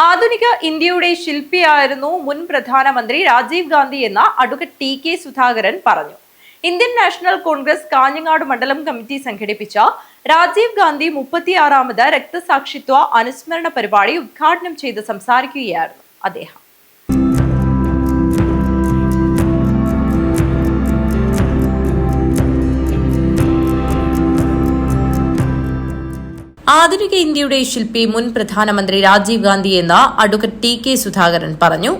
ആധുനിക ഇന്ത്യയുടെ ശില്പിയായിരുന്നു മുൻ പ്രധാനമന്ത്രി രാജീവ് ഗാന്ധി എന്ന അഡ്വക്കേറ്റ് ടി.കെ. സുധാകരൻ പറഞ്ഞു. ഇന്ത്യൻ നാഷണൽ കോൺഗ്രസ് കാഞ്ഞങ്ങാട് മണ്ഡലം കമ്മിറ്റി സംഘടിപ്പിച്ച രാജീവ് ഗാന്ധി 36ാമത് രക്തസാക്ഷിത്വ അനുസ്മരണ പരിപാടി ഉദ്ഘാടനം ചെയ്ത് സംസാരിക്കുകയായിരുന്നു അദ്ദേഹം. ആധുനിക ഇന്ത്യയുടെ ശില്പി മുൻ പ്രധാനമന്ത്രി രാജീവ് ഗാന്ധി എന്ന അഡ്വക്കേറ്റ് ടി.കെ. സുധാകരൻ പറഞ്ഞു.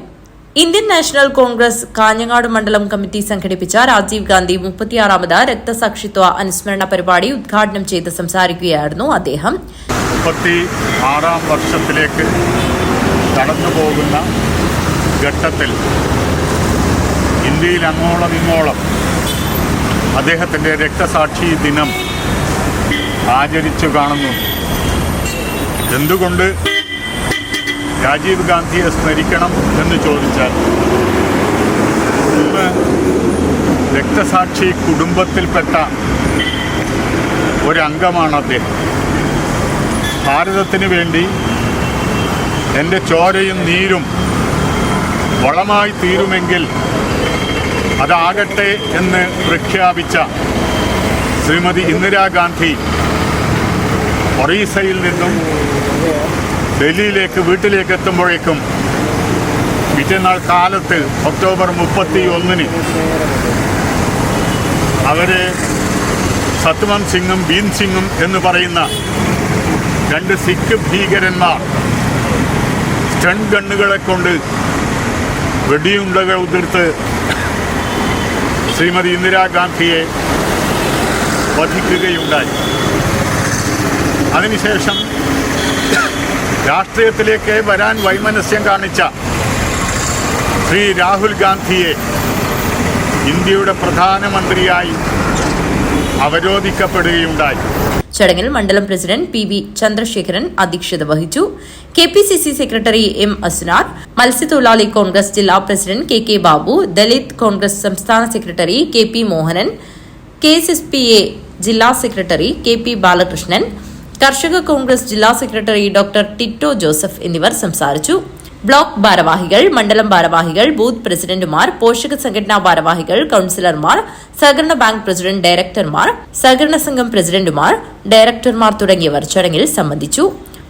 ഇന്ത്യൻ നാഷണൽ കോൺഗ്രസ് കാഞ്ഞങ്ങാട് മണ്ഡലം കമ്മിറ്റി സംഘടിപ്പിച്ച രാജീവ് ഗാന്ധി 36ാമത് രക്തസാക്ഷിത്വ അനുസ്മരണ പരിപാടി ഉദ്ഘാടനം ചെയ്ത് സംസാരിക്കുകയായിരുന്നു അദ്ദേഹം. 36ാം വർഷത്തിലേക്ക് കടന്നുപോകുന്ന ഘട്ടത്തിൽ ഇന്ത്യയിൽ അങ്ങോളം ഇങ്ങോളം അദ്ദേഹത്തിന്റെ രക്തസാക്ഷി ദിനം ആചരിച്ചു കാണുന്നു. എന്തുകൊണ്ട് രാജീവ് ഗാന്ധിയെ സ്മരിക്കണം എന്ന് ചോദിച്ചാൽ, ഇന്ന് രക്തസാക്ഷി കുടുംബത്തിൽപ്പെട്ട ഒരംഗമാണ് അദ്ദേഹം. ഭാരതത്തിന് വേണ്ടി എൻ്റെ ചോരയും നീരും വളമായി തീരുമെങ്കിൽ അതാകട്ടെ എന്ന് പ്രഖ്യാപിച്ച ശ്രീമതി ഇന്ദിരാഗാന്ധി ഒറീസയിൽ നിന്നും ഡൽഹിയിലേക്ക് വീട്ടിലേക്ക് എത്തുമ്പോഴേക്കും പിറ്റേന്നാൾ കാലത്ത് ഒക്ടോബർ 31 അവരെ സത്വന്ത് സിംഗും ഭീം സിംഗും എന്ന് പറയുന്ന 2 സിഖ് ഭീകരന്മാർ സ്റ്റൺ ഗണ്ണുകളെ കൊണ്ട് വെടിയുണ്ടകൾ ഉതിർത്ത് ശ്രീമതി ഇന്ദിരാഗാന്ധിയെ വധിക്കുകയുണ്ടായി. അതിനുശേഷം രാഷ്ട്രീയത്തിലേക്ക് വരാൻ വൈമനസ്യം കാണിച്ച ശ്രീ രാഹുൽ ഗാന്ധിയെ ഇന്ത്യയുടെ പ്രധാനമന്ത്രിയായി അവരോധിക്കപ്പെടുകയുണ്ടായി. ചടങ്ങിൽ മണ്ഡലം പ്രസിഡന്റ് പി.വി. ചന്ദ്രശേഖരൻ അധ്യക്ഷത വഹിച്ചു. KPCC secretary M. അസ്നാർ, മത്സ്യത്തൊഴിലാളി കോൺഗ്രസ് ജില്ലാ പ്രസിഡന്റ് കെ.കെ. ബാബു, ദലിത് കോൺഗ്രസ് സംസ്ഥാന സെക്രട്ടറി കെ.പി. മോഹനൻ, കെ.എസ്.എസ്.പി.എ ജില്ലാ സെക്രട്ടറി കെ.പി. ബാലകൃഷ്ണൻ, കർഷക കോൺഗ്രസ് ജില്ലാ സെക്രട്ടറി ഡോക്ടർ ടിറ്റോ ജോസഫ് എന്നിവർ സംസാരിച്ചു. ബ്ലോക്ക് ഭാരവാഹികൾ, മണ്ഡലം ഭാരവാഹികൾ, ബൂത്ത് പ്രസിഡന്റുമാർ, പോഷക സംഘടനാ ഭാരവാഹികൾ, കൌൺസിലർമാർ, സഹകരണ ബാങ്ക് പ്രസിഡന്റ് ഡയറക്ടർമാർ, സഹകരണ സംഘം പ്രസിഡന്റുമാർ, ഡയറക്ടർമാർ തുടങ്ങിയവർ ചടങ്ങിൽ സംബന്ധിച്ചു.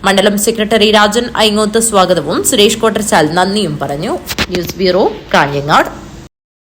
മണ്ഡലം സെക്രട്ടറി രാജൻ ഐങ്ങോത്ത് സ്വാഗതവും സുരേഷ് കോട്ടർച്ചാൽ നന്ദിയും പറഞ്ഞു. News bureau, Kanhangad.